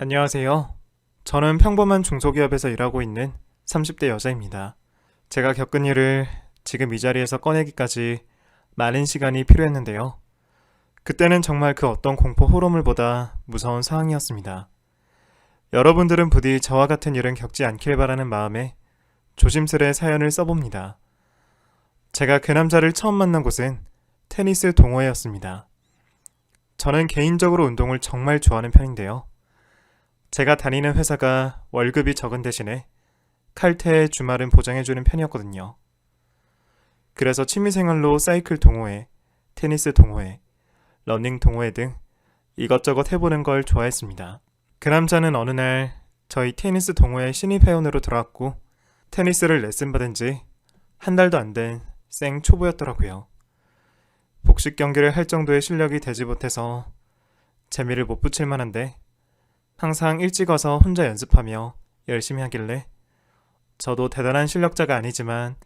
안녕하세요. 저는 평범한 중소기업에서 일하고 있는 30대 여자입니다. 제가 겪은 일을 지금 이 자리에서 꺼내기까지 많은 시간이 필요했는데요. 그때는 정말 그 어떤 공포 호러물보다 무서운 상황이었습니다. 여러분들은 부디 저와 같은 일은 겪지 않길 바라는 마음에 조심스레 사연을 써봅니다. 제가 그 남자를 처음 만난 곳은 테니스 동호회였습니다. 저는 개인적으로 운동을 정말 좋아하는 편인데요. 제가 다니는 회사가 월급이 적은 대신에 칼퇴 주말은 보장해주는 편이었거든요. 그래서 취미생활로 사이클 동호회, 테니스 동호회, 러닝 동호회 등 이것저것 해보는 걸 좋아했습니다. 그 남자는 어느 날 저희 테니스 동호회 신입 회원으로 들어왔고 테니스를 레슨 받은 지 한 달도 안 된 생 초보였더라고요. 복식 경기를 할 정도의 실력이 되지 못해서 재미를 못 붙일 만한데 항상 일찍 와서 혼자 연습하며 열심히 하길래 저도 대단한 실력자가 아니지만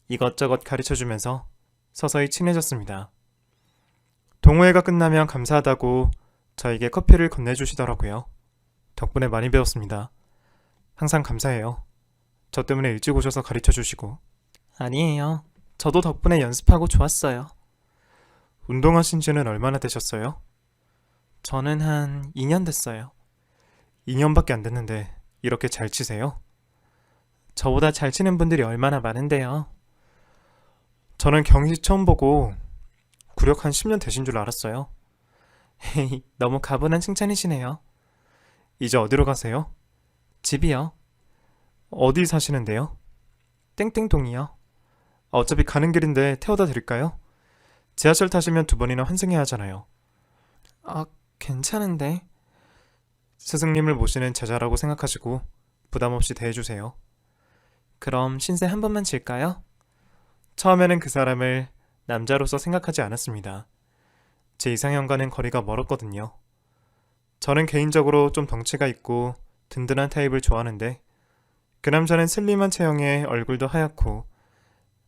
이것저것 가르쳐주면서 서서히 친해졌습니다. 동호회가 끝나면 감사하다고 저에게 커피를 건네주시더라고요. 덕분에 많이 배웠습니다. 항상 감사해요. 저 때문에 일찍 오셔서 가르쳐주시고. 아니에요. 저도 덕분에 연습하고 좋았어요. 운동하신 지는 얼마나 되셨어요? 저는 한 2년 됐어요. 2년밖에 안 됐는데 이렇게 잘 치세요? 저보다 잘 치는 분들이 얼마나 많은데요. 저는 경기 처음 보고 구력 한 10년 되신 줄 알았어요. 헤이, 너무 가분한 칭찬이시네요. 이제 어디로 가세요? 집이요. 어디 사시는데요? 땡땡동이요. 어차피 가는 길인데 태워다 드릴까요? 지하철 타시면 2번이나 환승해야 하잖아요. 아, 괜찮은데. 스승님을 모시는 제자라고 생각하시고 부담 없이 대해주세요. 그럼 신세 한 번만 칠까요? 처음에는 그 사람을 남자로서 생각하지 않았습니다. 제 이상형과는 거리가 멀었거든요. 저는 개인적으로 좀 덩치가 있고 든든한 타입을 좋아하는데 그 남자는 슬림한 체형에 얼굴도 하얗고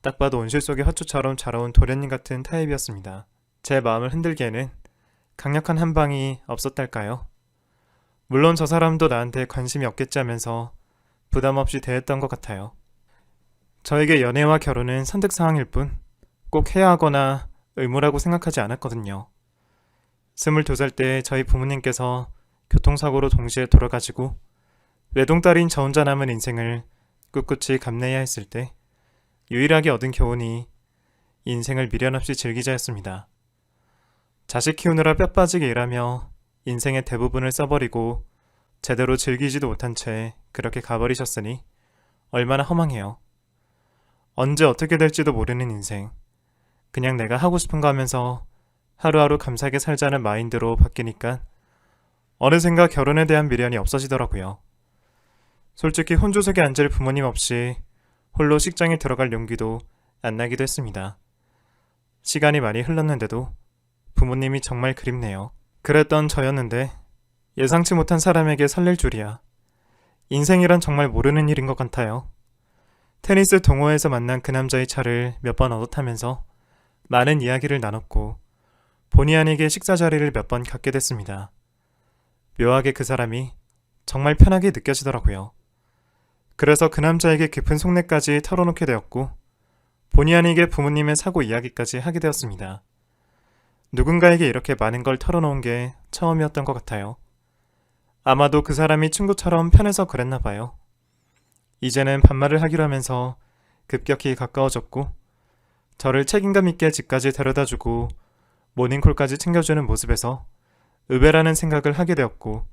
딱 봐도 온실 속의 화초처럼 자라온 도련님 같은 타입이었습니다. 제 마음을 흔들기에는 강력한 한 방이 없었달까요? 물론 저 사람도 나한테 관심이 없겠지 하면서 부담 없이 대했던 것 같아요. 저에게 연애와 결혼은 선택사항일 뿐 꼭 해야 하거나 의무라고 생각하지 않았거든요. 22살 때 저희 부모님께서 교통사고로 동시에 돌아가시고 외동딸인 저 혼자 남은 인생을 꿋꿋이 감내해야 했을 때 유일하게 얻은 교훈이 인생을 미련 없이 즐기자였습니다. 자식 키우느라 뼈 빠지게 일하며 인생의 대부분을 써버리고 제대로 즐기지도 못한 채 그렇게 가버리셨으니 얼마나 허망해요. 언제 어떻게 될지도 모르는 인생. 그냥 내가 하고 싶은 거 하면서 하루하루 감사하게 살자는 마인드로 바뀌니까 어느샌가 결혼에 대한 미련이 없어지더라고요. 솔직히 혼조석에 앉을 부모님 없이 홀로 식장에 들어갈 용기도 안 나기도 했습니다. 시간이 많이 흘렀는데도 부모님이 정말 그립네요. 그랬던 저였는데 예상치 못한 사람에게 설렐 줄이야. 인생이란 정말 모르는 일인 것 같아요. 테니스 동호회에서 만난 그 남자의 차를 몇 번 얻어 타면서 많은 이야기를 나눴고 본의 아니게 식사 자리를 몇 번 갖게 됐습니다. 묘하게 그 사람이 정말 편하게 느껴지더라고요. 그래서 그 남자에게 깊은 속내까지 털어놓게 되었고 본의 아니게 부모님의 사고 이야기까지 하게 되었습니다. 누군가에게 이렇게 많은 걸 털어놓은 게 처음이었던 것 같아요. 아마도 그 사람이 친구처럼 편해서 그랬나 봐요. 이제는 반말을 하기로 하면서 급격히 가까워졌고 저를 책임감 있게 집까지 데려다주고 모닝콜까지 챙겨주는 모습에서 의외라는 생각을 하게 되었고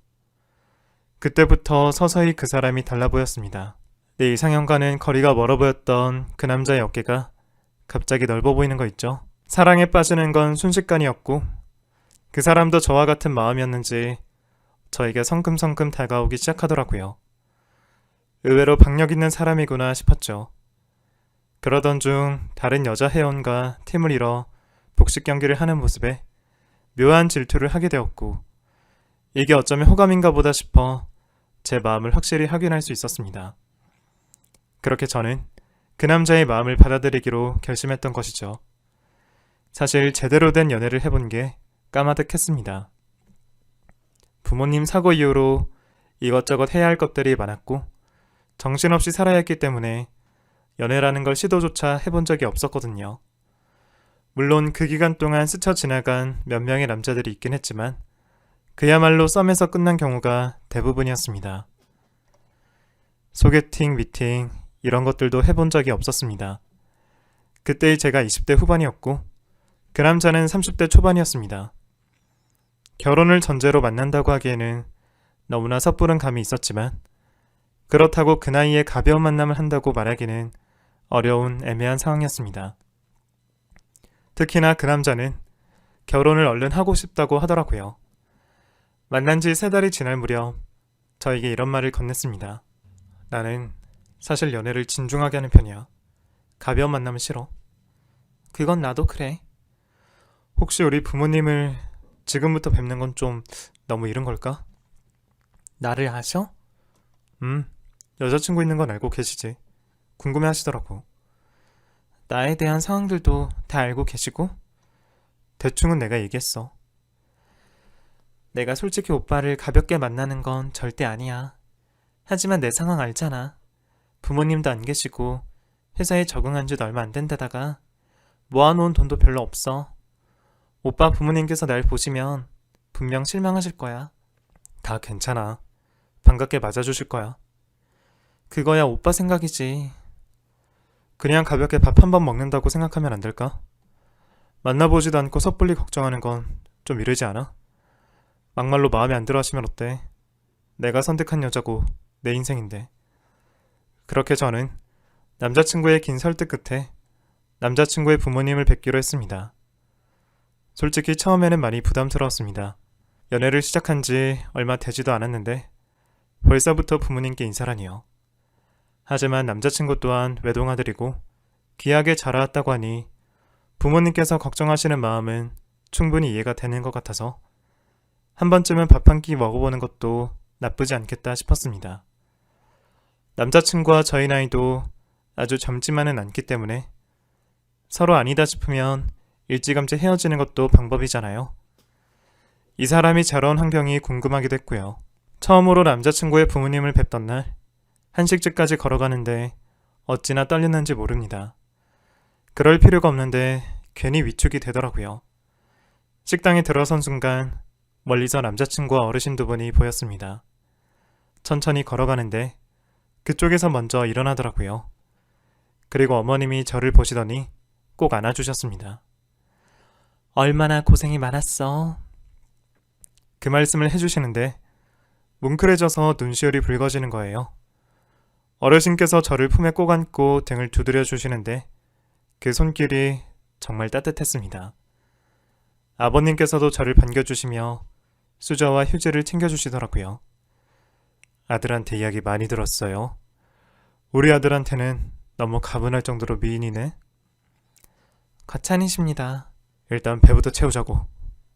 그때부터 서서히 그 사람이 달라 보였습니다. 내 이상형과는 거리가 멀어 보였던 그 남자의 어깨가 갑자기 넓어 보이는 거 있죠? 사랑에 빠지는 건 순식간이었고 그 사람도 저와 같은 마음이었는지 저에게 성큼성큼 다가오기 시작하더라고요. 의외로 박력 있는 사람이구나 싶었죠. 그러던 중 다른 여자 회원과 팀을 이뤄 복식 경기를 하는 모습에 묘한 질투를 하게 되었고 이게 어쩌면 호감인가 보다 싶어 제 마음을 확실히 확인할 수 있었습니다. 그렇게 저는 그 남자의 마음을 받아들이기로 결심했던 것이죠. 사실 제대로 된 연애를 해본 게 까마득했습니다. 부모님 사고 이후로 이것저것 해야 할 것들이 많았고 정신없이 살아야 했기 때문에 연애라는 걸 시도조차 해본 적이 없었거든요. 물론 그 기간 동안 스쳐 지나간 몇 명의 남자들이 있긴 했지만 그야말로 썸에서 끝난 경우가 대부분이었습니다. 소개팅, 미팅 이런 것들도 해본 적이 없었습니다. 그때의 제가 20대 후반이었고 그 남자는 30대 초반이었습니다. 결혼을 전제로 만난다고 하기에는 너무나 섣부른 감이 있었지만 그렇다고 그 나이에 가벼운 만남을 한다고 말하기는 어려운 애매한 상황이었습니다. 특히나 그 남자는 결혼을 얼른 하고 싶다고 하더라고요. 만난 지 3달이 지날 무렵 저에게 이런 말을 건넸습니다. 나는 사실 연애를 진중하게 하는 편이야. 가벼운 만남은 싫어. 그건 나도 그래. 혹시 우리 부모님을 지금부터 뵙는 건 좀 너무 이른 걸까? 나를 아셔? 여자친구 있는 건 알고 계시지. 궁금해 하시더라고. 나에 대한 상황들도 다 알고 계시고? 대충은 내가 얘기했어. 내가 솔직히 오빠를 가볍게 만나는 건 절대 아니야. 하지만 내 상황 알잖아. 부모님도 안 계시고 회사에 적응한 지도 얼마 안 된 데다가 모아놓은 돈도 별로 없어. 오빠 부모님께서 날 보시면 분명 실망하실 거야. 다 괜찮아. 반갑게 맞아주실 거야. 그거야 오빠 생각이지. 그냥 가볍게 밥 한 번 먹는다고 생각하면 안 될까? 만나보지도 않고 섣불리 걱정하는 건 좀 이르지 않아? 막말로 마음에 안 들어 하시면 어때? 내가 선택한 여자고 내 인생인데. 그렇게 저는 남자친구의 긴 설득 끝에 남자친구의 부모님을 뵙기로 했습니다. 솔직히 처음에는 많이 부담스러웠습니다. 연애를 시작한 지 얼마 되지도 않았는데 벌써부터 부모님께 인사라니요. 하지만 남자친구 또한 외동아들이고 귀하게 자라왔다고 하니 부모님께서 걱정하시는 마음은 충분히 이해가 되는 것 같아서 한 번쯤은 밥 한 끼 먹어보는 것도 나쁘지 않겠다 싶었습니다. 남자친구와 저희 나이도 아주 젊지만은 않기 때문에 서로 아니다 싶으면 일찌감치 헤어지는 것도 방법이잖아요. 이 사람이 자라온 환경이 궁금하기도 했고요. 처음으로 남자친구의 부모님을 뵙던 날 한식집까지 걸어가는데 어찌나 떨렸는지 모릅니다. 그럴 필요가 없는데 괜히 위축이 되더라고요. 식당에 들어선 순간 멀리서 남자친구와 어르신 두 분이 보였습니다. 천천히 걸어가는데 그쪽에서 먼저 일어나더라고요. 그리고 어머님이 저를 보시더니 꼭 안아주셨습니다. 얼마나 고생이 많았어. 그 말씀을 해주시는데 뭉클해져서 눈시울이 붉어지는 거예요. 어르신께서 저를 품에 꼭 안고 등을 두드려 주시는데 그 손길이 정말 따뜻했습니다. 아버님께서도 저를 반겨주시며 수저와 휴지를 챙겨주시더라고요. 아들한테 이야기 많이 들었어요. 우리 아들한테는 너무 가분할 정도로 미인이네. 과찬이십니다. 일단 배부터 채우자고.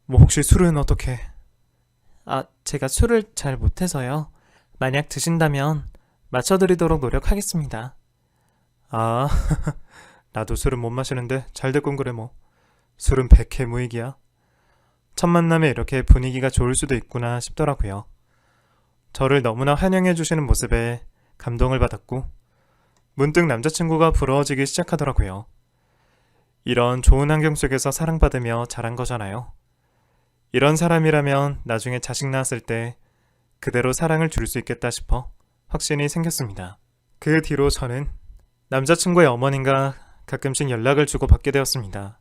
뭐 혹시 술은 어떻게? 제가 술을 잘 못해서요. 만약 드신다면 맞춰드리도록 노력하겠습니다. 나도 술은 못 마시는데 잘 됐군 그래 뭐. 술은 백해 무익이야. 첫 만남에 이렇게 분위기가 좋을 수도 있구나 싶더라고요. 저를 너무나 환영해 주시는 모습에 감동을 받았고 문득 남자친구가 부러워지기 시작하더라고요. 이런 좋은 환경 속에서 사랑받으며 자란 거잖아요. 이런 사람이라면 나중에 자식 낳았을 때 그대로 사랑을 줄 수 있겠다 싶어 확신이 생겼습니다. 그 뒤로 저는 남자친구의 어머님과 가끔씩 연락을 주고받게 되었습니다.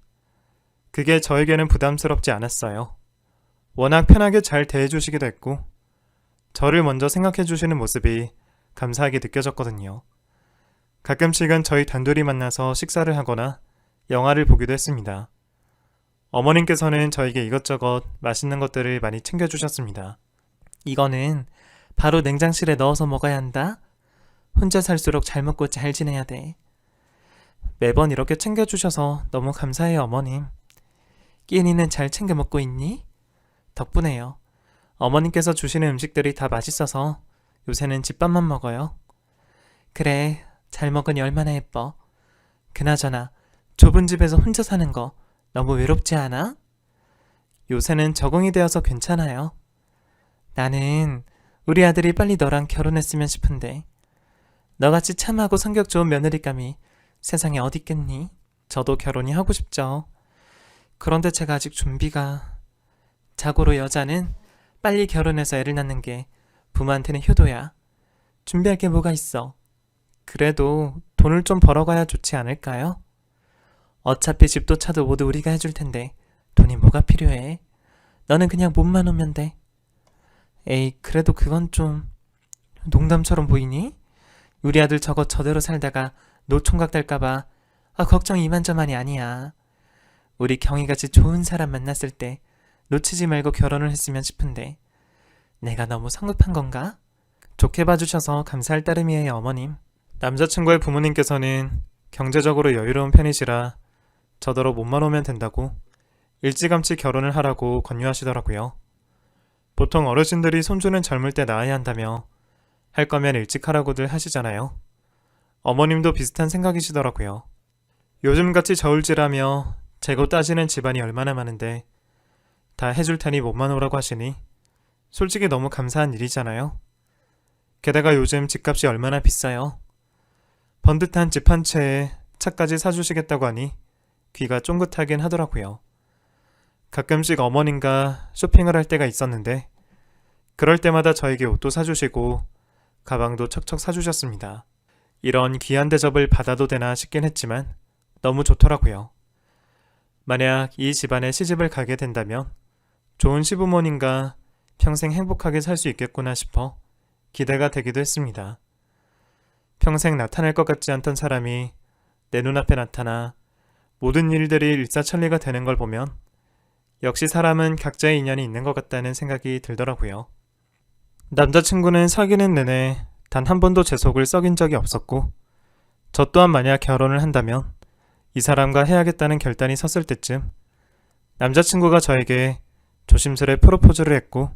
그게 저에게는 부담스럽지 않았어요. 워낙 편하게 잘 대해주시기도 했고 저를 먼저 생각해주시는 모습이 감사하게 느껴졌거든요. 가끔씩은 저희 단둘이 만나서 식사를 하거나 영화를 보기도 했습니다. 어머님께서는 저에게 이것저것 맛있는 것들을 많이 챙겨주셨습니다. 이거는 바로 냉장실에 넣어서 먹어야 한다. 혼자 살수록 잘 먹고 잘 지내야 돼. 매번 이렇게 챙겨주셔서 너무 감사해요, 어머님. 끼니는 잘 챙겨 먹고 있니? 덕분에요. 어머님께서 주시는 음식들이 다 맛있어서 요새는 집밥만 먹어요. 그래, 잘 먹으니 얼마나 예뻐. 그나저나 좁은 집에서 혼자 사는 거 너무 외롭지 않아? 요새는 적응이 되어서 괜찮아요. 나는 우리 아들이 빨리 너랑 결혼했으면 싶은데 너같이 참하고 성격 좋은 며느리감이 세상에 어디 있겠니? 저도 결혼이 하고 싶죠. 그런데 제가 아직 준비가... 자고로 여자는 빨리 결혼해서 애를 낳는 게 부모한테는 효도야. 준비할 게 뭐가 있어. 그래도 돈을 좀 벌어가야 좋지 않을까요? 어차피 집도 차도 모두 우리가 해줄 텐데 돈이 뭐가 필요해? 너는 그냥 몸만 오면 돼. 에이, 그래도 그건 좀... 농담처럼 보이니? 우리 아들 저거 저대로 살다가 노총각 될까봐 걱정 이만저만이 아니야. 우리 경희같이 좋은 사람 만났을 때 놓치지 말고 결혼을 했으면 싶은데 내가 너무 성급한 건가? 좋게 봐주셔서 감사할 따름이에요, 어머님. 남자친구의 부모님께서는 경제적으로 여유로운 편이시라 저더러 몸만 오면 된다고 일찌감치 결혼을 하라고 권유하시더라고요. 보통 어르신들이 손주는 젊을 때 낳아야 한다며 할 거면 일찍 하라고들 하시잖아요. 어머님도 비슷한 생각이시더라고요. 요즘같이 저울질하며 재고 따지는 집안이 얼마나 많은데 다 해줄 테니 몸만 오라고 하시니 솔직히 너무 감사한 일이잖아요. 게다가 요즘 집값이 얼마나 비싸요. 번듯한 집 한 채에 차까지 사주시겠다고 하니 귀가 쫑긋하긴 하더라고요. 가끔씩 어머님과 쇼핑을 할 때가 있었는데 그럴 때마다 저에게 옷도 사주시고 가방도 척척 사주셨습니다. 이런 귀한 대접을 받아도 되나 싶긴 했지만 너무 좋더라고요. 만약 이 집안에 시집을 가게 된다면 좋은 시부모님과 평생 행복하게 살 수 있겠구나 싶어 기대가 되기도 했습니다. 평생 나타날 것 같지 않던 사람이 내 눈앞에 나타나 모든 일들이 일사천리가 되는 걸 보면 역시 사람은 각자의 인연이 있는 것 같다는 생각이 들더라고요. 남자친구는 사귀는 내내 단 한 번도 제 속을 썩인 적이 없었고 저 또한 만약 결혼을 한다면 이 사람과 해야겠다는 결단이 섰을 때쯤 남자친구가 저에게 조심스레 프로포즈를 했고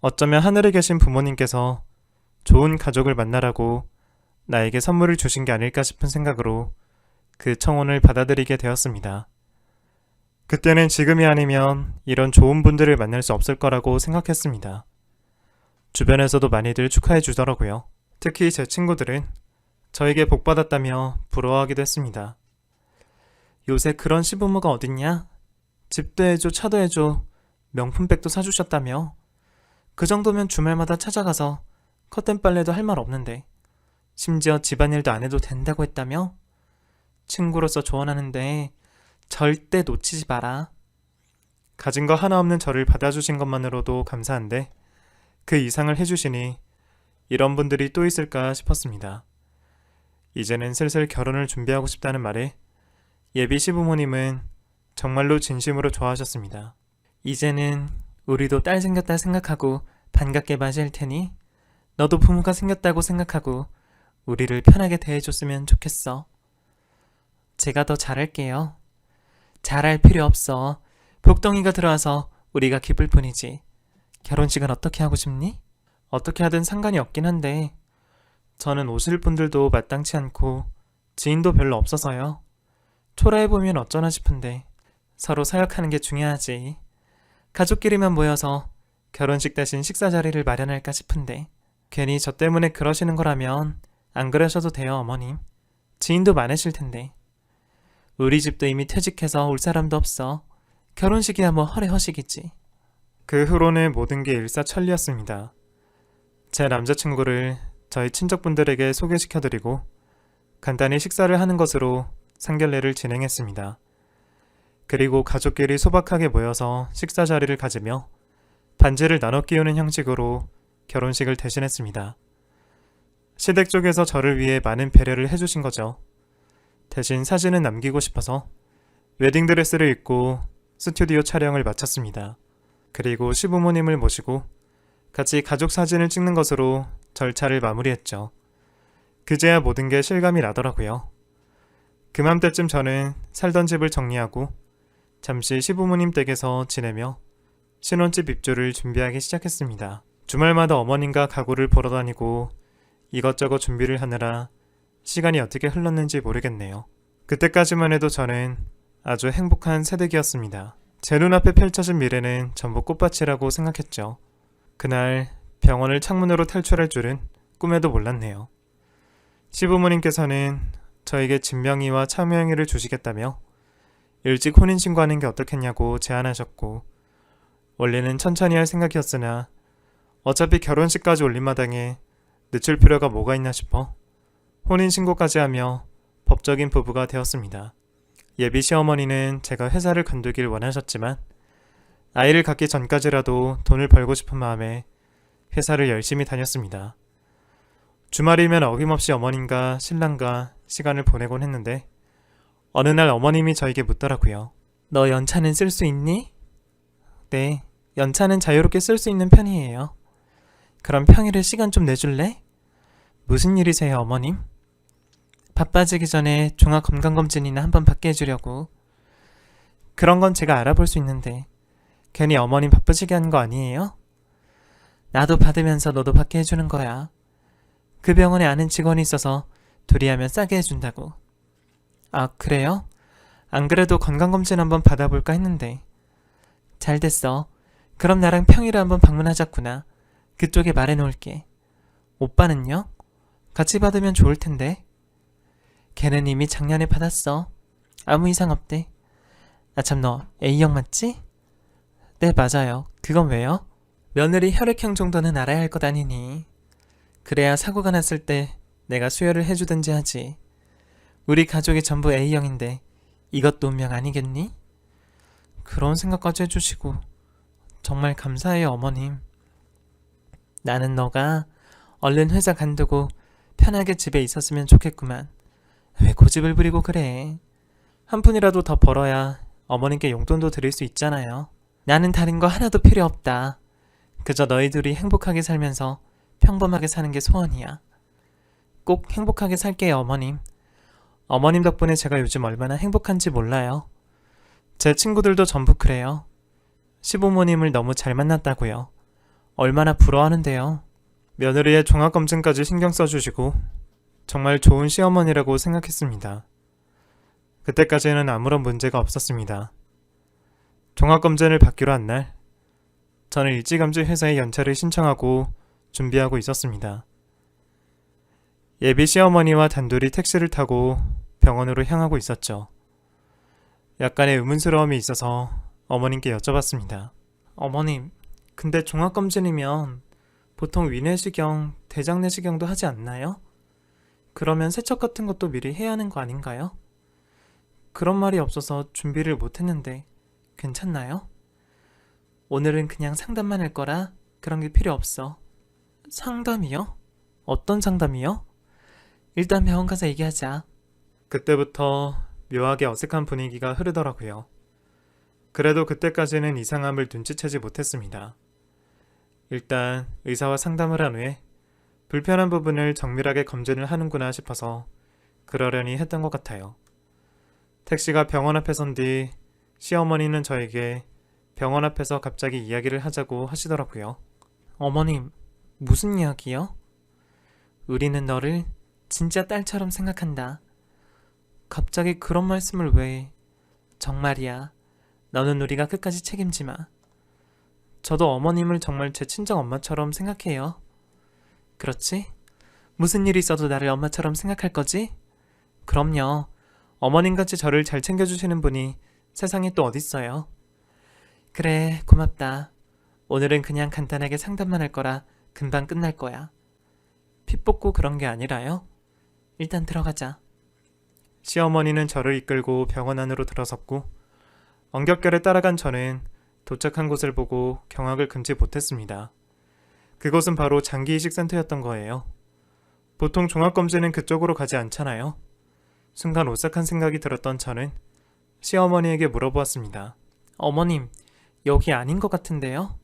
어쩌면 하늘에 계신 부모님께서 좋은 가족을 만나라고 나에게 선물을 주신 게 아닐까 싶은 생각으로 그 청혼을 받아들이게 되었습니다. 그때는 지금이 아니면 이런 좋은 분들을 만날 수 없을 거라고 생각했습니다. 주변에서도 많이들 축하해 주더라고요. 특히 제 친구들은 저에게 복 받았다며 부러워하기도 했습니다. 요새 그런 시부모가 어딨냐? 집도 해줘, 차도 해줘, 명품백도 사주셨다며. 그 정도면 주말마다 찾아가서 커튼 빨래도 할 말 없는데 심지어 집안일도 안 해도 된다고 했다며? 친구로서 조언하는데 절대 놓치지 마라. 가진 거 하나 없는 저를 받아주신 것만으로도 감사한데 그 이상을 해주시니 이런 분들이 또 있을까 싶었습니다. 이제는 슬슬 결혼을 준비하고 싶다는 말에 예비 시부모님은 정말로 진심으로 좋아하셨습니다. 이제는 우리도 딸 생겼다 생각하고 반갑게 맞이할 테니 너도 부모가 생겼다고 생각하고 우리를 편하게 대해줬으면 좋겠어. 제가 더 잘할게요. 잘할 필요 없어. 복덩이가 들어와서 우리가 기쁠 뿐이지. 결혼식은 어떻게 하고 싶니? 어떻게 하든 상관이 없긴 한데 저는 오실 분들도 마땅치 않고 지인도 별로 없어서요. 초라해보면 어쩌나 싶은데 서로 사역하는 게 중요하지. 가족끼리만 모여서 결혼식 대신 식사 자리를 마련할까 싶은데 괜히 저 때문에 그러시는 거라면 안 그러셔도 돼요, 어머님. 지인도 많으실 텐데. 우리 집도 이미 퇴직해서 올 사람도 없어. 결혼식이야 뭐 허례허식이지. 그 후로는 모든 게 일사천리였습니다. 제 남자친구를 저희 친척분들에게 소개시켜드리고 간단히 식사를 하는 것으로 상견례를 진행했습니다. 그리고 가족끼리 소박하게 모여서 식사 자리를 가지며 반지를 나눠 끼우는 형식으로 결혼식을 대신했습니다. 시댁 쪽에서 저를 위해 많은 배려를 해주신 거죠. 대신 사진은 남기고 싶어서 웨딩드레스를 입고 스튜디오 촬영을 마쳤습니다. 그리고 시부모님을 모시고 같이 가족 사진을 찍는 것으로 절차를 마무리했죠. 그제야 모든 게 실감이 나더라고요. 그맘때쯤 저는 살던 집을 정리하고 잠시 시부모님 댁에서 지내며 신혼집 입주를 준비하기 시작했습니다. 주말마다 어머님과 가구를 보러 다니고 이것저것 준비를 하느라 시간이 어떻게 흘렀는지 모르겠네요. 그때까지만 해도 저는 아주 행복한 새댁이었습니다. 제 눈앞에 펼쳐진 미래는 전부 꽃밭이라고 생각했죠. 그날 병원을 창문으로 탈출할 줄은 꿈에도 몰랐네요. 시부모님께서는 저에게 진명이와 차명의를 주시겠다며 일찍 혼인신고하는 게 어떻겠냐고 제안하셨고, 원래는 천천히 할 생각이었으나 어차피 결혼식까지 올린 마당에 늦출 필요가 뭐가 있나 싶어 혼인신고까지 하며 법적인 부부가 되었습니다. 예비 시어머니는 제가 회사를 관두길 원하셨지만 아이를 갖기 전까지라도 돈을 벌고 싶은 마음에 회사를 열심히 다녔습니다. 주말이면 어김없이 어머님과 신랑과 시간을 보내곤 했는데 어느 날 어머님이 저에게 묻더라고요. 너 연차는 쓸 수 있니? 네, 연차는 자유롭게 쓸 수 있는 편이에요. 그럼 평일에 시간 좀 내줄래? 무슨 일이세요, 어머님? 바빠지기 전에 종합건강검진이나 한번 받게 해주려고. 그런 건 제가 알아볼 수 있는데 괜히 어머님 바쁘시게 하는 거 아니에요? 나도 받으면서 너도 받게 해주는 거야. 그 병원에 아는 직원이 있어서 둘이 하면 싸게 해준다고. 아, 그래요? 안 그래도 건강검진 한번 받아볼까 했는데. 잘 됐어. 그럼 나랑 평일에 한번 방문하자꾸나. 그쪽에 말해놓을게. 오빠는요? 같이 받으면 좋을 텐데. 걔는 이미 작년에 받았어. 아무 이상 없대. 아, 참, 너 A형 맞지? 네, 맞아요. 그건 왜요? 며느리 혈액형 정도는 알아야 할 것 아니니. 그래야 사고가 났을 때 내가 수혈을 해주든지 하지. 우리 가족이 전부 A형인데 이것도 운명 아니겠니? 그런 생각까지 해주시고 정말 감사해요, 어머님. 나는 너가 얼른 회사 간두고 편하게 집에 있었으면 좋겠구만. 왜 고집을 부리고 그래? 한 푼이라도 더 벌어야 어머님께 용돈도 드릴 수 있잖아요. 나는 다른 거 하나도 필요 없다. 그저 너희 둘이 행복하게 살면서 평범하게 사는 게 소원이야. 꼭 행복하게 살게요, 어머님. 어머님 덕분에 제가 요즘 얼마나 행복한지 몰라요. 제 친구들도 전부 그래요. 시부모님을 너무 잘 만났다고요. 얼마나 부러워하는데요. 며느리의 종합검진까지 신경 써주시고 정말 좋은 시어머니라고 생각했습니다. 그때까지는 아무런 문제가 없었습니다. 종합검진을 받기로 한 날, 저는 일찌감치 회사에 연차를 신청하고 준비하고 있었습니다. 예비 시어머니와 단둘이 택시를 타고 병원으로 향하고 있었죠. 약간의 의문스러움이 있어서 어머님께 여쭤봤습니다. 어머님, 근데 종합검진이면 보통 위내시경, 대장내시경도 하지 않나요? 그러면 세척 같은 것도 미리 해야 하는 거 아닌가요? 그런 말이 없어서 준비를 못했는데 괜찮나요? 오늘은 그냥 상담만 할 거라 그런 게 필요 없어. 상담이요? 어떤 상담이요? 일단 병원 가서 얘기하자. 그때부터 묘하게 어색한 분위기가 흐르더라고요. 그래도 그때까지는 이상함을 눈치채지 못했습니다. 일단 의사와 상담을 한 후에 불편한 부분을 정밀하게 검진을 하는구나 싶어서 그러려니 했던 것 같아요. 택시가 병원 앞에 선 뒤 시어머니는 저에게 병원 앞에서 갑자기 이야기를 하자고 하시더라고요. 어머님, 무슨 이야기요? 우리는 너를 진짜 딸처럼 생각한다. 갑자기 그런 말씀을 왜? 정말이야. 너는 우리가 끝까지 책임지마. 저도 어머님을 정말 제 친정 엄마처럼 생각해요. 그렇지? 무슨 일이 있어도 나를 엄마처럼 생각할 거지? 그럼요. 어머님같이 저를 잘 챙겨주시는 분이 세상에 또 어딨어요. 그래, 고맙다. 오늘은 그냥 간단하게 상담만 할 거라 금방 끝날 거야. 피 뽑고 그런 게 아니라요. 일단 들어가자. 시어머니는 저를 이끌고 병원 안으로 들어섰고 엉겹결에 따라간 저는 도착한 곳을 보고 경악을 금치 못했습니다. 그곳은 바로 장기이식센터였던 거예요. 보통 종합검진은 그쪽으로 가지 않잖아요. 순간 오싹한 생각이 들었던 저는 시어머니에게 물어보았습니다. 어머님, 여기 아닌 것 같은데요?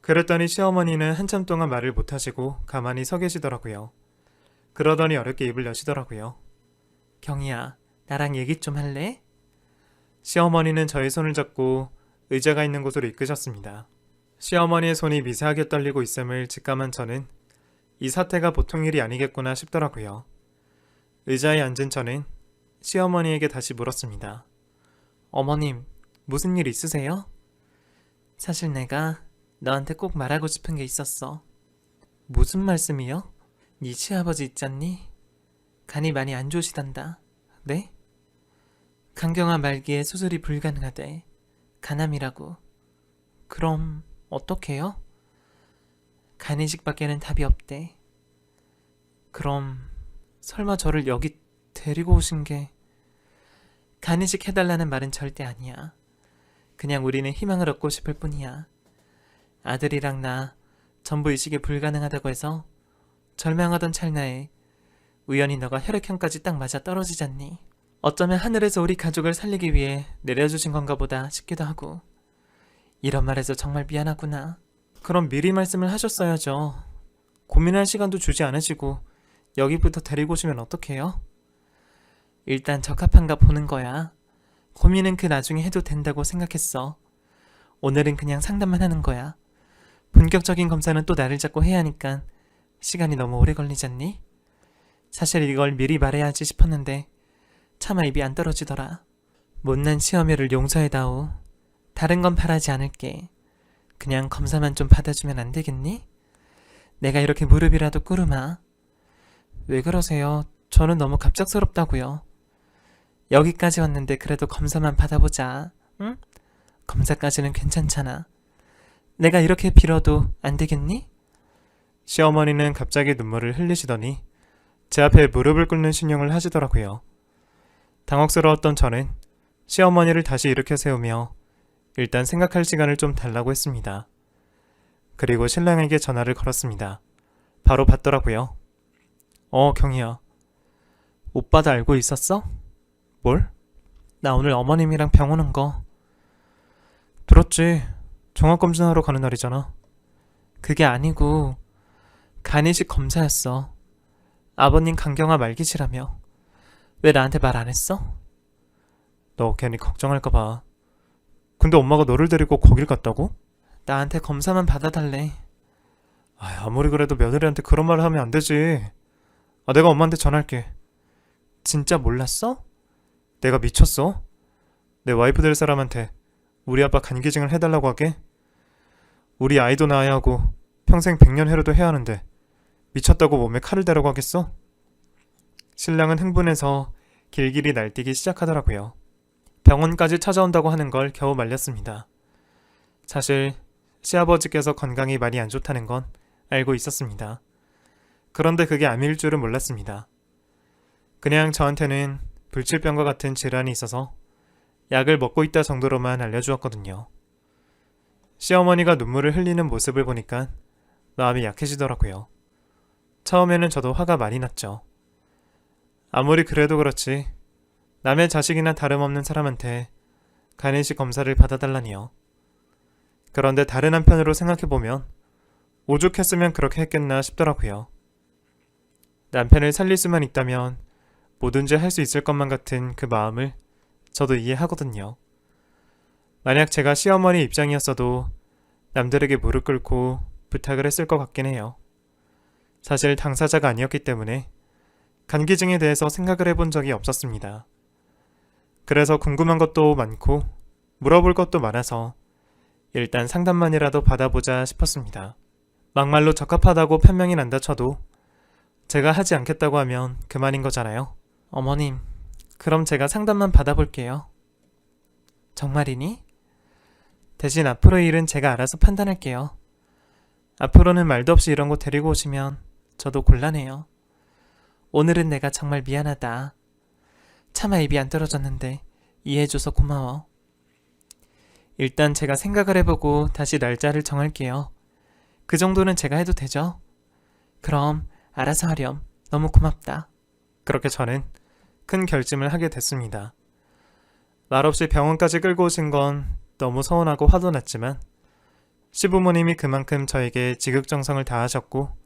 그랬더니 시어머니는 한참 동안 말을 못하시고 가만히 서 계시더라고요. 그러더니 어렵게 입을 여시더라고요. 경희야, 나랑 얘기 좀 할래? 시어머니는 저의 손을 잡고 의자가 있는 곳으로 이끄셨습니다. 시어머니의 손이 미세하게 떨리고 있음을 직감한 저는 이 사태가 보통 일이 아니겠구나 싶더라고요. 의자에 앉은 저는 시어머니에게 다시 물었습니다. 어머님, 무슨 일 있으세요? 사실 내가 너한테 꼭 말하고 싶은 게 있었어. 무슨 말씀이요? 네 시아버지 있잖니? 간이 많이 안 좋으시단다. 네? 간경화 말기에 수술이 불가능하대. 간암이라고. 그럼 어떡해요? 간이식밖에는 답이 없대. 그럼 설마 저를 여기 데리고 오신 게... 간이식 해달라는 말은 절대 아니야. 그냥 우리는 희망을 얻고 싶을 뿐이야. 아들이랑 나 전부 이식이 불가능하다고 해서 절망하던 찰나에 우연히 너가 혈액형까지 딱 맞아 떨어지잖니. 어쩌면 하늘에서 우리 가족을 살리기 위해 내려주신 건가 보다 싶기도 하고. 이런 말해서 정말 미안하구나. 그럼 미리 말씀을 하셨어야죠. 고민할 시간도 주지 않으시고 여기부터 데리고 오시면 어떡해요? 일단 적합한가 보는 거야. 고민은 그 나중에 해도 된다고 생각했어. 오늘은 그냥 상담만 하는 거야. 본격적인 검사는 또 나를 잡고 해야 하니까 시간이 너무 오래 걸리잖니? 사실 이걸 미리 말해야지 싶었는데 차마 입이 안 떨어지더라. 못난 시어머니를 용서해다오. 다른 건 바라지 않을게. 그냥 검사만 좀 받아주면 안 되겠니? 내가 이렇게 무릎이라도 꿇으마. 왜 그러세요? 저는 너무 갑작스럽다고요. 여기까지 왔는데 그래도 검사만 받아보자. 응? 검사까지는 괜찮잖아. 내가 이렇게 빌어도 안 되겠니? 시어머니는 갑자기 눈물을 흘리시더니 제 앞에 무릎을 꿇는 신용을 하시더라고요. 당혹스러웠던 저는 시어머니를 다시 일으켜 세우며 일단 생각할 시간을 좀 달라고 했습니다. 그리고 신랑에게 전화를 걸었습니다. 바로 받더라고요. 경희야. 오빠도 알고 있었어? 뭘? 나 오늘 어머님이랑 병원 온 거. 들었지. 종합검진하러 가는 날이잖아. 그게 아니고 간이식 검사였어. 아버님 간경화 말기시라며. 왜 나한테 말 안 했어? 너 괜히 걱정할까봐. 근데 엄마가 너를 데리고 거길 갔다고? 나한테 검사만 받아달래. 아무리 그래도 며느리한테 그런 말을 하면 안 되지. 내가 엄마한테 전화할게. 진짜 몰랐어? 내가 미쳤어? 내 와이프 될 사람한테 우리 아빠 간기증을 해달라고 하게? 우리 아이도 낳아야 하고 평생 백년해로도 해야 하는데 미쳤다고 몸에 칼을 대라고 하겠어? 신랑은 흥분해서 길길이 날뛰기 시작하더라고요. 병원까지 찾아온다고 하는 걸 겨우 말렸습니다. 사실 시아버지께서 건강이 많이 안 좋다는 건 알고 있었습니다. 그런데 그게 암일 줄은 몰랐습니다. 그냥 저한테는 불치병과 같은 질환이 있어서 약을 먹고 있다 정도로만 알려주었거든요. 시어머니가 눈물을 흘리는 모습을 보니까 마음이 약해지더라고요. 처음에는 저도 화가 많이 났죠. 아무리 그래도 그렇지 남의 자식이나 다름없는 사람한테 간이식 검사를 받아달라니요. 그런데 다른 한편으로 생각해보면 오죽했으면 그렇게 했겠나 싶더라고요. 남편을 살릴 수만 있다면 뭐든지 할 수 있을 것만 같은 그 마음을 저도 이해하거든요. 만약 제가 시어머니 입장이었어도 남들에게 무릎 꿇고 부탁을 했을 것 같긴 해요. 사실 당사자가 아니었기 때문에 간기증에 대해서 생각을 해본 적이 없었습니다. 그래서 궁금한 것도 많고 물어볼 것도 많아서 일단 상담만이라도 받아보자 싶었습니다. 막말로 적합하다고 판명이 난다 쳐도 제가 하지 않겠다고 하면 그만인 거잖아요. 어머님, 그럼 제가 상담만 받아볼게요. 정말이니? 대신 앞으로의 일은 제가 알아서 판단할게요. 앞으로는 말도 없이 이런 거 데리고 오시면 저도 곤란해요. 오늘은 내가 정말 미안하다. 차마 입이 안 떨어졌는데 이해해줘서 고마워. 일단 제가 생각을 해보고 다시 날짜를 정할게요. 그 정도는 제가 해도 되죠? 그럼 알아서 하렴. 너무 고맙다. 그렇게 저는 큰 결심을 하게 됐습니다. 말없이 병원까지 끌고 오신 건 너무 서운하고 화도 났지만 시부모님이 그만큼 저에게 지극정성을 다하셨고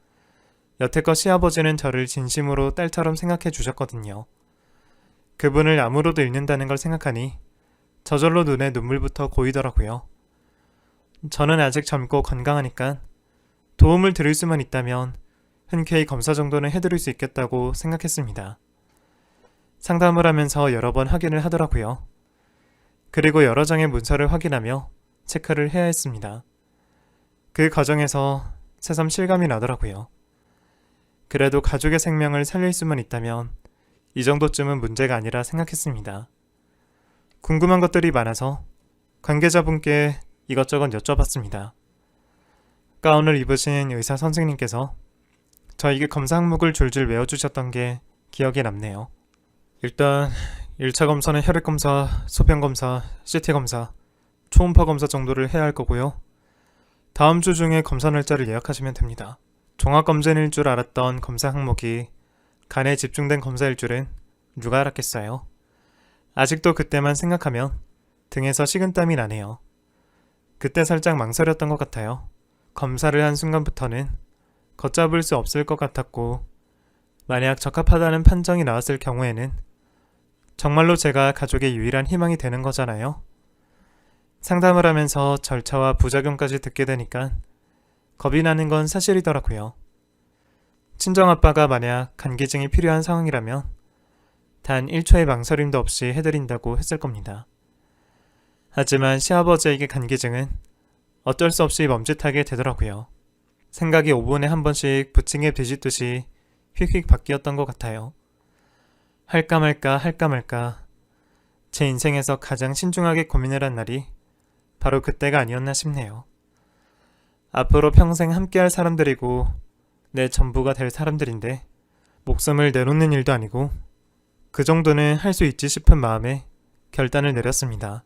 여태껏 시아버지는 저를 진심으로 딸처럼 생각해 주셨거든요. 그분을 암으로도 잃는다는 걸 생각하니 저절로 눈에 눈물부터 고이더라고요. 저는 아직 젊고 건강하니까 도움을 드릴 수만 있다면 흔쾌히 검사 정도는 해드릴 수 있겠다고 생각했습니다. 상담을 하면서 여러 번 확인을 하더라고요. 그리고 여러 장의 문서를 확인하며 체크를 해야 했습니다. 그 과정에서 새삼 실감이 나더라고요. 그래도 가족의 생명을 살릴 수만 있다면 이 정도쯤은 문제가 아니라 생각했습니다. 궁금한 것들이 많아서 관계자분께 이것저것 여쭤봤습니다. 가운을 입으신 의사 선생님께서 저에게 검사 항목을 줄줄 외워주셨던 게 기억에 남네요. 일단 1차 검사는 혈액검사, 소변검사, CT검사, 초음파 검사 정도를 해야 할 거고요. 다음 주 중에 검사 날짜를 예약하시면 됩니다. 종합검진일 줄 알았던 검사 항목이 간에 집중된 검사일 줄은 누가 알았겠어요. 아직도 그때만 생각하면 등에서 식은땀이 나네요. 그때 살짝 망설였던 것 같아요. 검사를 한 순간부터는 걷잡을 수 없을 것 같았고, 만약 적합하다는 판정이 나왔을 경우에는 정말로 제가 가족의 유일한 희망이 되는 거잖아요. 상담을 하면서 절차와 부작용까지 듣게 되니까 겁이 나는 건 사실이더라고요. 친정아빠가 만약 간기증이 필요한 상황이라면 단 1초의 망설임도 없이 해드린다고 했을 겁니다. 하지만 시아버지에게 간기증은 어쩔 수 없이 멈칫하게 되더라고요. 생각이 5분에 한 번씩 부침개 뒤집듯이 휙휙 바뀌었던 것 같아요. 할까 말까 할까 말까. 제 인생에서 가장 신중하게 고민을 한 날이 바로 그때가 아니었나 싶네요. 앞으로 평생 함께할 사람들이고 내 전부가 될 사람들인데 목숨을 내놓는 일도 아니고 그 정도는 할 수 있지 싶은 마음에 결단을 내렸습니다.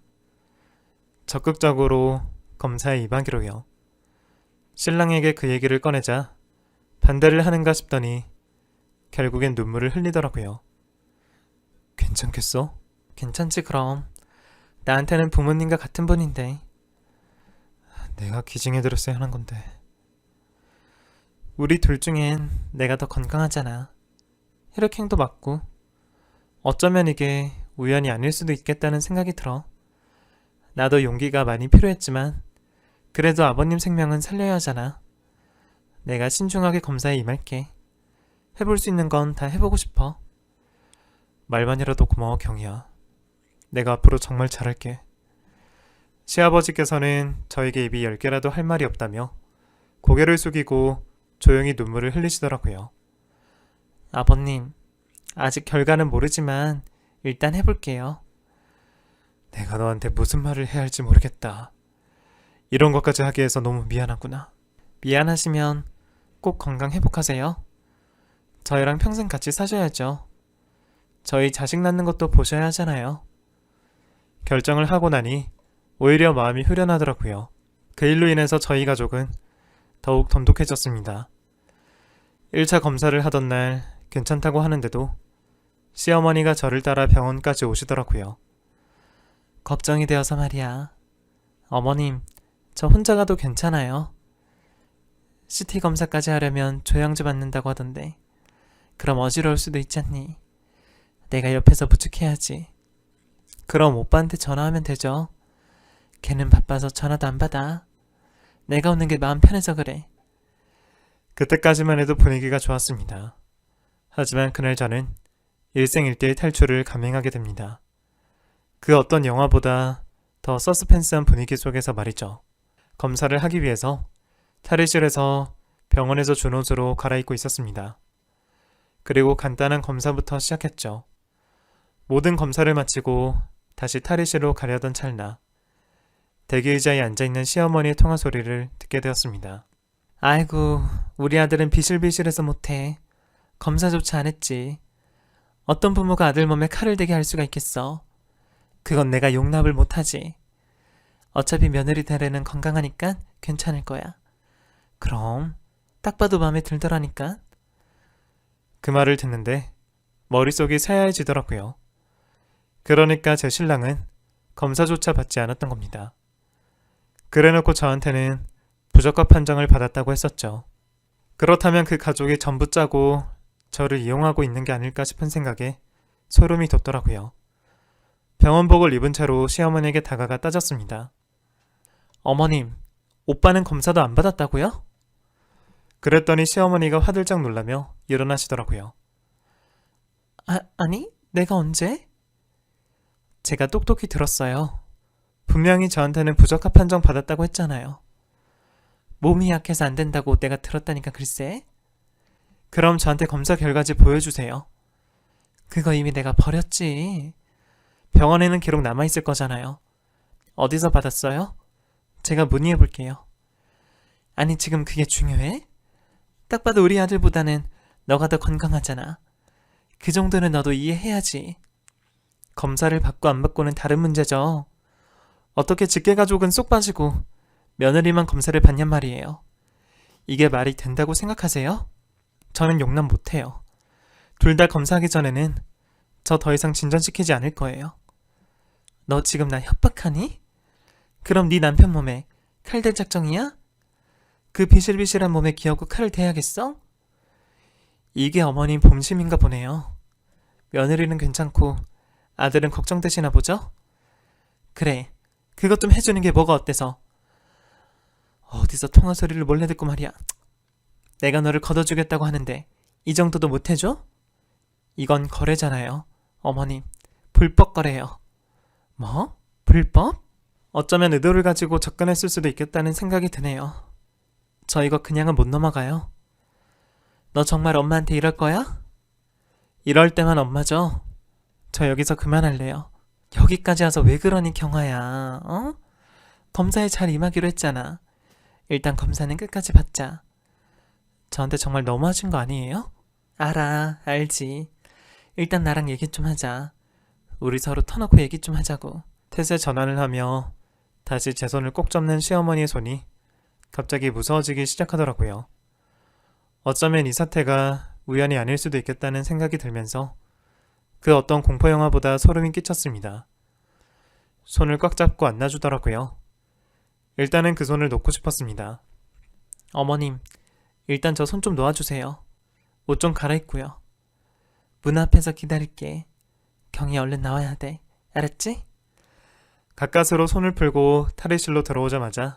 적극적으로 검사에 임하기로요. 신랑에게 그 얘기를 꺼내자 반대를 하는가 싶더니 결국엔 눈물을 흘리더라고요. 괜찮겠어? 괜찮지 그럼. 나한테는 부모님과 같은 분인데. 내가 기증해드렸어야 하는 건데. 우리 둘 중엔 내가 더 건강하잖아. 혈액형도 맞고. 어쩌면 이게 우연이 아닐 수도 있겠다는 생각이 들어. 나도 용기가 많이 필요했지만 그래도 아버님 생명은 살려야 하잖아. 내가 신중하게 검사에 임할게. 해볼 수 있는 건 다 해보고 싶어. 말만이라도 고마워 경이야. 내가 앞으로 정말 잘할게. 시아버지께서는 저에게 입이 10개라도 할 말이 없다며 고개를 숙이고 조용히 눈물을 흘리시더라고요. 아버님, 아직 결과는 모르지만 일단 해볼게요. 내가 너한테 무슨 말을 해야 할지 모르겠다. 이런 것까지 하게 해서 너무 미안하구나. 미안하시면 꼭 건강 회복하세요. 저희랑 평생 같이 사셔야죠. 저희 자식 낳는 것도 보셔야 하잖아요. 결정을 하고 나니 오히려 마음이 후련하더라고요. 그 일로 인해서 저희 가족은 더욱 돈독해졌습니다. 1차 검사를 하던 날 괜찮다고 하는데도 시어머니가 저를 따라 병원까지 오시더라고요. 걱정이 되어서 말이야. 어머님, 저 혼자 가도 괜찮아요. CT 검사까지 하려면 조영주 받는다고 하던데 그럼 어지러울 수도 있잖니. 내가 옆에서 부축해야지. 그럼 오빠한테 전화하면 되죠. 걔는 바빠서 전화도 안 받아. 내가 오는 게 마음 편해서 그래. 그때까지만 해도 분위기가 좋았습니다. 하지만 그날 저는 일생일대의 탈출을 감행하게 됩니다. 그 어떤 영화보다 더 서스펜스한 분위기 속에서 말이죠. 검사를 하기 위해서 탈의실에서 병원에서 준 옷으로 갈아입고 있었습니다. 그리고 간단한 검사부터 시작했죠. 모든 검사를 마치고 다시 탈의실로 가려던 찰나 대기의자에 앉아있는 시어머니의 통화 소리를 듣게 되었습니다. 아이고, 우리 아들은 비실비실해서 못해. 검사조차 안 했지. 어떤 부모가 아들 몸에 칼을 대게 할 수가 있겠어. 그건 내가 용납을 못하지. 어차피 며느리 되려는 건강하니까 괜찮을 거야. 그럼 딱 봐도 마음에 들더라니까. 그 말을 듣는데 머릿속이 새하얘지더라고요. 그러니까 제 신랑은 검사조차 받지 않았던 겁니다. 그래놓고 저한테는 부적합 판정을 받았다고 했었죠. 그렇다면 그 가족이 전부 짜고 저를 이용하고 있는 게 아닐까 싶은 생각에 소름이 돋더라고요. 병원복을 입은 채로 시어머니에게 다가가 따졌습니다. 어머님, 오빠는 검사도 안 받았다고요? 그랬더니 시어머니가 화들짝 놀라며 일어나시더라고요. 아니, 내가 언제? 제가 똑똑히 들었어요. 분명히 저한테는 부적합 판정 받았다고 했잖아요. 몸이 약해서 안 된다고 내가 들었다니까 글쎄. 그럼 저한테 검사 결과지 보여주세요. 그거 이미 내가 버렸지. 병원에는 기록 남아있을 거잖아요. 어디서 받았어요? 제가 문의해 볼게요. 아니 지금 그게 중요해? 딱 봐도 우리 아들보다는 너가 더 건강하잖아. 그 정도는 너도 이해해야지. 검사를 받고 안 받고는 다른 문제죠. 어떻게 직계가족은 쏙 빠지고 며느리만 검사를 받냔 말이에요. 이게 말이 된다고 생각하세요? 저는 용납 못해요. 둘 다 검사하기 전에는 저 더 이상 진전시키지 않을 거예요. 너 지금 나 협박하니? 그럼 네 남편 몸에 칼 댈 작정이야? 그 비실비실한 몸에 기어고 칼을 대야겠어? 이게 어머님 본심인가 보네요. 며느리는 괜찮고 아들은 걱정되시나 보죠? 그래, 그것 좀 해주는 게 뭐가 어때서? 어디서 통화 소리를 몰래 듣고 말이야. 내가 너를 걷어주겠다고 하는데 이 정도도 못해줘? 이건 거래잖아요. 어머님, 불법 거래요. 뭐? 불법? 어쩌면 의도를 가지고 접근했을 수도 있겠다는 생각이 드네요. 저 이거 그냥은 못 넘어가요. 너 정말 엄마한테 이럴 거야? 이럴 때만 엄마죠. 저 여기서 그만할래요. 여기까지 와서 왜 그러니 경아야, 어? 검사에 잘 임하기로 했잖아. 일단 검사는 끝까지 받자. 저한테 정말 너무하신 거 아니에요? 알지. 일단 나랑 얘기 좀 하자. 우리 서로 터놓고 얘기 좀 하자고. 탓에 전화를 하며 다시 제 손을 꼭 잡는 시어머니의 손이 갑자기 무서워지기 시작하더라고요. 어쩌면 이 사태가 우연이 아닐 수도 있겠다는 생각이 들면서 그 어떤 공포영화보다 소름이 끼쳤습니다. 손을 꽉 잡고 안아주더라고요. 일단은 그 손을 놓고 싶었습니다. 어머님, 일단 저 손 좀 놓아주세요. 옷 좀 갈아입고요. 문 앞에서 기다릴게. 경이 얼른 나와야 돼. 알았지? 가까스로 손을 풀고 탈의실로 들어오자마자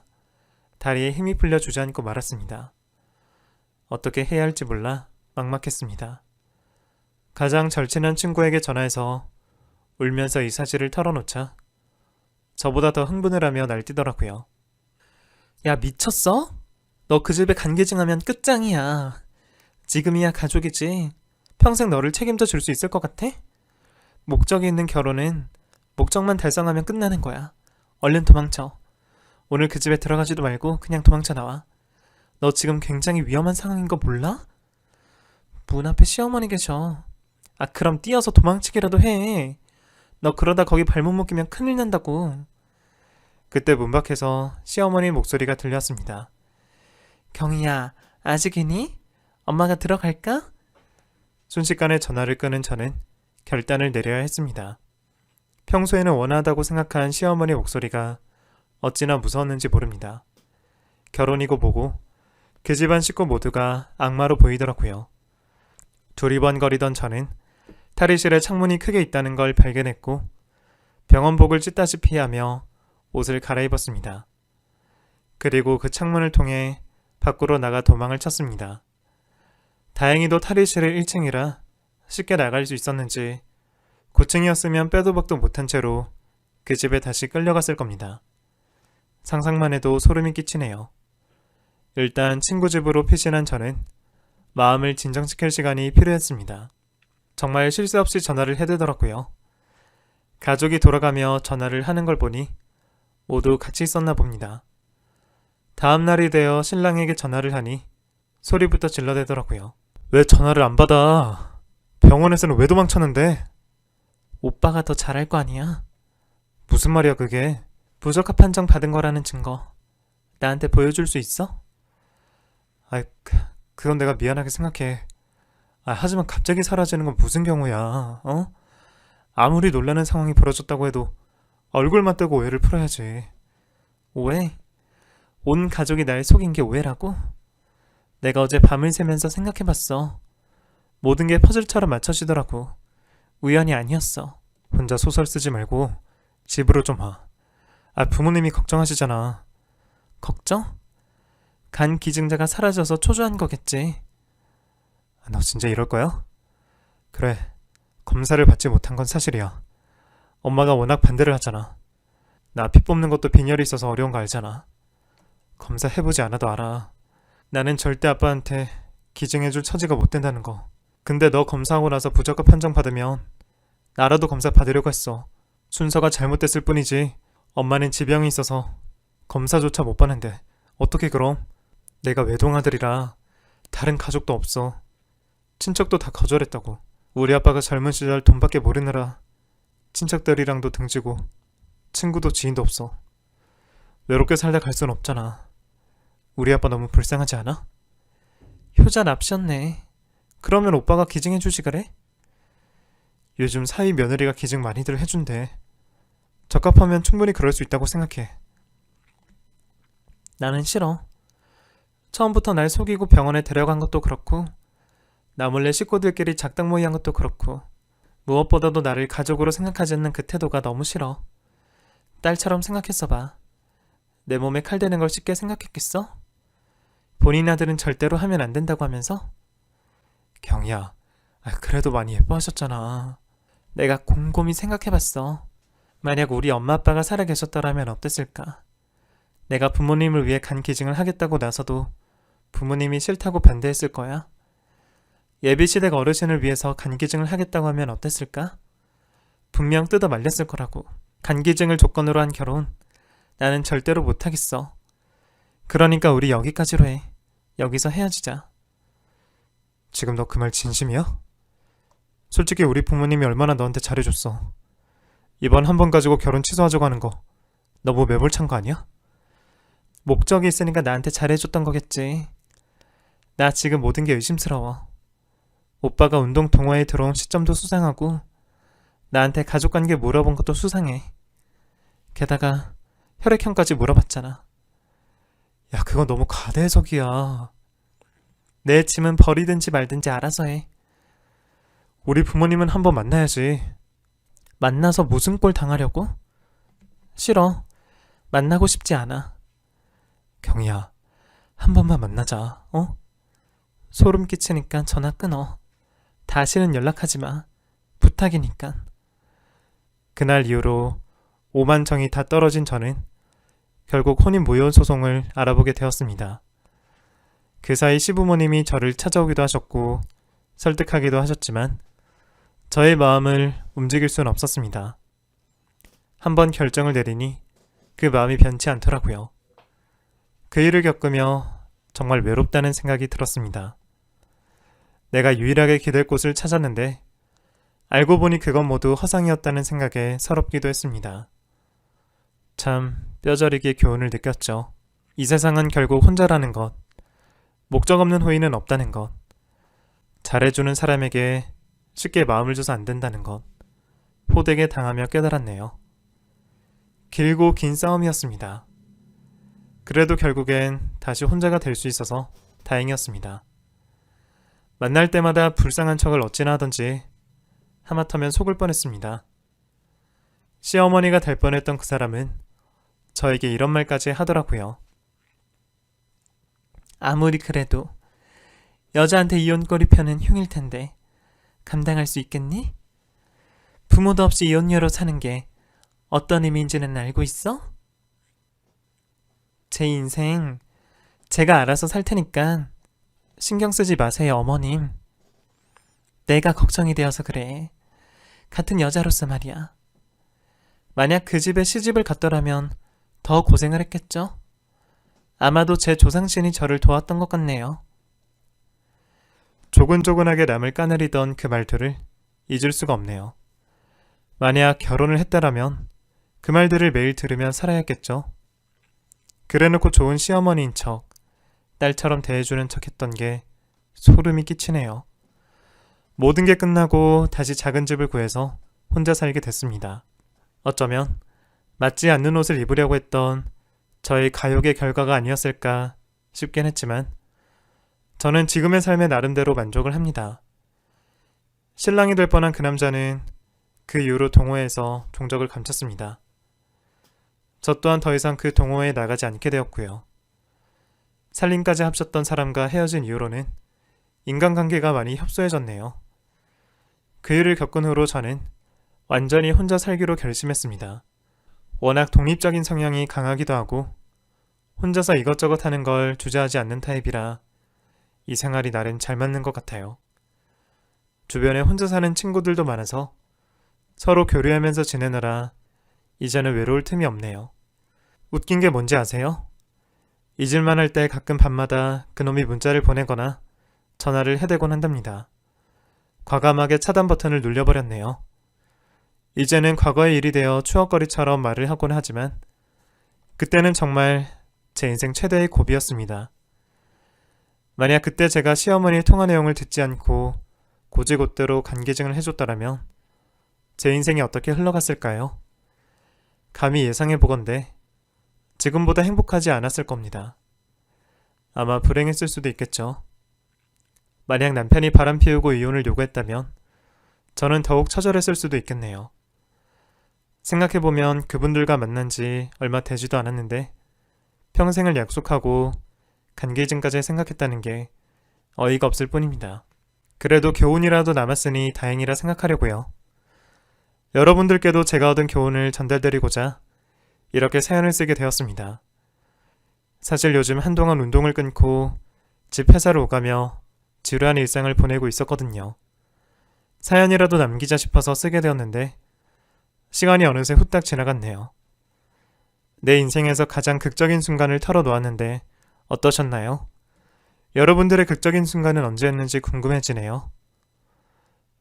다리에 힘이 풀려 주저앉고 말았습니다. 어떻게 해야 할지 몰라 막막했습니다. 가장 절친한 친구에게 전화해서 울면서 이 사실을 털어놓자 저보다 더 흥분을 하며 날뛰더라고요. 야, 미쳤어? 너 그 집에 간계증하면 끝장이야. 지금이야 가족이지. 평생 너를 책임져 줄 수 있을 것 같아? 목적이 있는 결혼은 목적만 달성하면 끝나는 거야. 얼른 도망쳐. 오늘 그 집에 들어가지도 말고 그냥 도망쳐 나와. 너 지금 굉장히 위험한 상황인 거 몰라? 문 앞에 시어머니 계셔. 아, 그럼 뛰어서 도망치기라도 해. 너 그러다 거기 발목 묶이면 큰일 난다고. 그때 문 밖에서 시어머니 목소리가 들렸습니다. 경희야, 아직이니? 엄마가 들어갈까? 순식간에 전화를 끄는 저는 결단을 내려야 했습니다. 평소에는 원하다고 생각한 시어머니 목소리가 어찌나 무서웠는지 모릅니다. 결혼이고 뭐고 그 집안 식구 모두가 악마로 보이더라고요. 두리번거리던 저는 탈의실에 창문이 크게 있다는 걸 발견했고 병원복을 찢다시피 하며 옷을 갈아입었습니다. 그리고 그 창문을 통해 밖으로 나가 도망을 쳤습니다. 다행히도 탈의실은 1층이라 쉽게 나갈 수 있었는지 9층이었으면 빼도 박도 못한 채로 그 집에 다시 끌려갔을 겁니다. 상상만 해도 소름이 끼치네요. 일단 친구 집으로 피신한 저는 마음을 진정시킬 시간이 필요했습니다. 정말 쉴 새 없이 전화를 해대더라고요. 가족이 돌아가며 전화를 하는 걸 보니 모두 같이 있었나 봅니다. 다음 날이 되어 신랑에게 전화를 하니 소리부터 질러대더라고요. 왜 전화를 안 받아? 병원에서는 왜 도망쳤는데? 오빠가 더 잘할 거 아니야? 무슨 말이야 그게? 부적합 판정 받은 거라는 증거 나한테 보여줄 수 있어? 아이, 그건 내가 미안하게 생각해. 하지만 갑자기 사라지는 건 무슨 경우야, 어? 아무리 놀라는 상황이 벌어졌다고 해도 얼굴만 떼고 오해를 풀어야지. 오해? 온 가족이 날 속인 게 오해라고? 내가 어제 밤을 새면서 생각해봤어. 모든 게 퍼즐처럼 맞춰지더라고. 우연이 아니었어. 혼자 소설 쓰지 말고 집으로 좀 와. 부모님이 걱정하시잖아. 걱정? 간 기증자가 사라져서 초조한 거겠지. 너 진짜 이럴 거야? 그래, 검사를 받지 못한 건 사실이야. 엄마가 워낙 반대를 하잖아. 나 피 뽑는 것도 빈혈이 있어서 어려운 거 알잖아. 검사 해보지 않아도 알아. 나는 절대 아빠한테 기증해줄 처지가 못 된다는 거. 근데 너 검사하고 나서 부적합 판정 받으면 나라도 검사 받으려고 했어. 순서가 잘못됐을 뿐이지 엄마는 지병이 있어서 검사조차 못 받는데 어떻게 그럼? 내가 외동아들이라 다른 가족도 없어. 친척도 다 거절했다고. 우리 아빠가 젊은 시절 돈밖에 모르느라 친척들이랑도 등지고 친구도 지인도 없어. 외롭게 살다 갈 순 없잖아. 우리 아빠 너무 불쌍하지 않아? 효자 납셨네. 그러면 오빠가 기증해주지 그래? 요즘 사위 며느리가 기증 많이들 해준대. 적합하면 충분히 그럴 수 있다고 생각해. 나는 싫어. 처음부터 날 속이고 병원에 데려간 것도 그렇고 나 몰래 식구들끼리 작당 모의 한 것도 그렇고 무엇보다도 나를 가족으로 생각하지 않는 그 태도가 너무 싫어. 딸처럼 생각했어봐. 내 몸에 칼 대는 걸 쉽게 생각했겠어? 본인 아들은 절대로 하면 안 된다고 하면서? 경희야, 그래도 많이 예뻐하셨잖아. 내가 곰곰이 생각해봤어. 만약 우리 엄마 아빠가 살아계셨더라면 어땠을까? 내가 부모님을 위해 간 기증을 하겠다고 나서도 부모님이 싫다고 반대했을 거야? 예비시댁 어르신을 위해서 간 기증을 하겠다고 하면 어땠을까? 분명 뜯어 말렸을 거라고. 간 기증을 조건으로 한 결혼 나는 절대로 못하겠어. 그러니까 우리 여기까지로 해. 여기서 헤어지자. 지금 너 그 말 진심이야? 솔직히 우리 부모님이 얼마나 너한테 잘해줬어. 이번 한 번 가지고 결혼 취소하자고 하는 거 너무 매몰찬 거 아니야? 목적이 있으니까 나한테 잘해줬던 거겠지. 나 지금 모든 게 의심스러워. 오빠가 운동 동호회에 들어온 시점도 수상하고 나한테 가족관계 물어본 것도 수상해. 게다가 혈액형까지 물어봤잖아. 야, 그건 너무 과대해석이야. 내 짐은 버리든지 말든지 알아서 해. 우리 부모님은 한번 만나야지. 만나서 무슨 꼴 당하려고? 싫어. 만나고 싶지 않아. 경희야, 한 번만 만나자, 어? 소름 끼치니까 전화 끊어. 다시는 연락하지 마. 부탁이니까. 그날 이후로 오만 정이 다 떨어진 저는 결국 혼인무효 소송을 알아보게 되었습니다. 그 사이 시부모님이 저를 찾아오기도 하셨고 설득하기도 하셨지만 저의 마음을 움직일 수는 없었습니다. 한번 결정을 내리니 그 마음이 변치 않더라고요. 그 일을 겪으며 정말 외롭다는 생각이 들었습니다. 내가 유일하게 기댈 곳을 찾았는데 알고 보니 그건 모두 허상이었다는 생각에 서럽기도 했습니다. 참 뼈저리게 교훈을 느꼈죠. 이 세상은 결국 혼자라는 것, 목적 없는 호의는 없다는 것, 잘해주는 사람에게 쉽게 마음을 줘서 안 된다는 것, 호되게 당하며 깨달았네요. 길고 긴 싸움이었습니다. 그래도 결국엔 다시 혼자가 될 수 있어서 다행이었습니다. 만날 때마다 불쌍한 척을 어찌나 하던지 하마터면 속을 뻔했습니다. 시어머니가 될 뻔했던 그 사람은 저에게 이런 말까지 하더라고요. 아무리 그래도 여자한테 이혼거리 펴는 흉일 텐데 감당할 수 있겠니? 부모도 없이 이혼녀로 사는 게 어떤 의미인지는 알고 있어? 제 인생 제가 알아서 살 테니까 신경 쓰지 마세요, 어머님. 내가 걱정이 되어서 그래. 같은 여자로서 말이야. 만약 그 집에 시집을 갔더라면 더 고생을 했겠죠? 아마도 제 조상신이 저를 도왔던 것 같네요. 조근조근하게 남을 까내리던 그 말들을 잊을 수가 없네요. 만약 결혼을 했다라면 그 말들을 매일 들으며 살아야겠죠. 그래놓고 좋은 시어머니인 척, 딸처럼 대해주는 척 했던 게 소름이 끼치네요. 모든 게 끝나고 다시 작은 집을 구해서 혼자 살게 됐습니다. 어쩌면 맞지 않는 옷을 입으려고 했던 저의 가욕의 결과가 아니었을까 싶긴 했지만 저는 지금의 삶에 나름대로 만족을 합니다. 신랑이 될 뻔한 그 남자는 그 이후로 동호회에서 종적을 감췄습니다. 저 또한 더 이상 그 동호회에 나가지 않게 되었고요. 살림까지 합쳤던 사람과 헤어진 이후로는 인간관계가 많이 협소해졌네요. 그 일을 겪은 후로 저는 완전히 혼자 살기로 결심했습니다. 워낙 독립적인 성향이 강하기도 하고 혼자서 이것저것 하는 걸 주저하지 않는 타입이라 이 생활이 나름 잘 맞는 것 같아요. 주변에 혼자 사는 친구들도 많아서 서로 교류하면서 지내느라 이제는 외로울 틈이 없네요. 웃긴 게 뭔지 아세요? 잊을만 할 때 가끔 밤마다 그놈이 문자를 보내거나 전화를 해대곤 한답니다. 과감하게 차단 버튼을 눌려버렸네요. 이제는 과거의 일이 되어 추억거리처럼 말을 하곤 하지만 그때는 정말 제 인생 최대의 고비였습니다. 만약 그때 제가 시어머니의 통화 내용을 듣지 않고 고지곳대로 간기증을 해줬더라면 제 인생이 어떻게 흘러갔을까요? 감히 예상해보건대 지금보다 행복하지 않았을 겁니다. 아마 불행했을 수도 있겠죠. 만약 남편이 바람 피우고 이혼을 요구했다면 저는 더욱 처절했을 수도 있겠네요. 생각해보면 그분들과 만난 지 얼마 되지도 않았는데 평생을 약속하고 간기증까지 생각했다는 게 어이가 없을 뿐입니다. 그래도 교훈이라도 남았으니 다행이라 생각하려고요. 여러분들께도 제가 얻은 교훈을 전달드리고자 이렇게 사연을 쓰게 되었습니다. 사실 요즘 한동안 운동을 끊고 집 회사를 오가며 지루한 일상을 보내고 있었거든요. 사연이라도 남기자 싶어서 쓰게 되었는데 시간이 어느새 후딱 지나갔네요. 내 인생에서 가장 극적인 순간을 털어놓았는데 어떠셨나요? 여러분들의 극적인 순간은 언제였는지 궁금해지네요.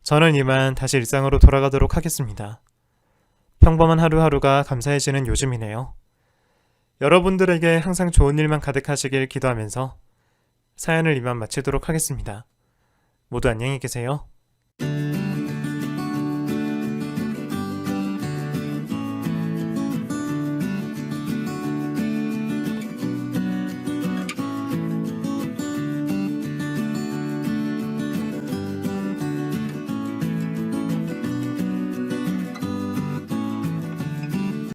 저는 이만 다시 일상으로 돌아가도록 하겠습니다. 평범한 하루하루가 감사해지는 요즘이네요. 여러분들에게 항상 좋은 일만 가득하시길 기도하면서 사연을 이만 마치도록 하겠습니다. 모두 안녕히 계세요.